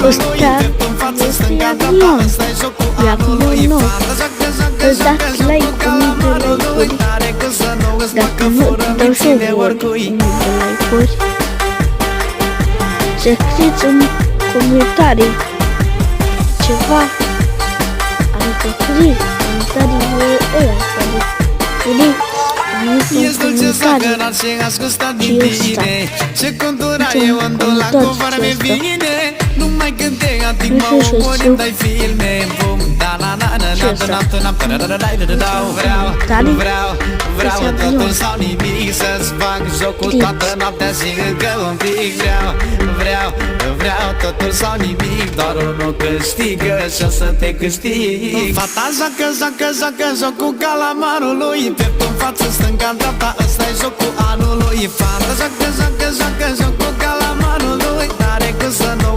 Ăsta este avion. E avionul nou. Îți dați like cu mii de like-uri. Dacă nu, dau și eu cu mii de like-uri. Să scrieți în comentarii ceva. Adică scrie comentariile ăla. Ești dulce sacărat și ascultat din tine. Ce contura e undul la conforme vine. Numai când te ating mă omor îmi dai filme. Bum, da na na na na na na na na na na. Vreau totul sau nimic. Să-ți fac jocul toată noaptea și încă un pic. Vreau totul sau nimic. Doar unul câștigă și o să te câștig. Fata joacă jocul calamarului. Piept în față, stânga-dreapta, ăsta-i jocul anului. Fata joacă jocul calamarului. N-are cum să nu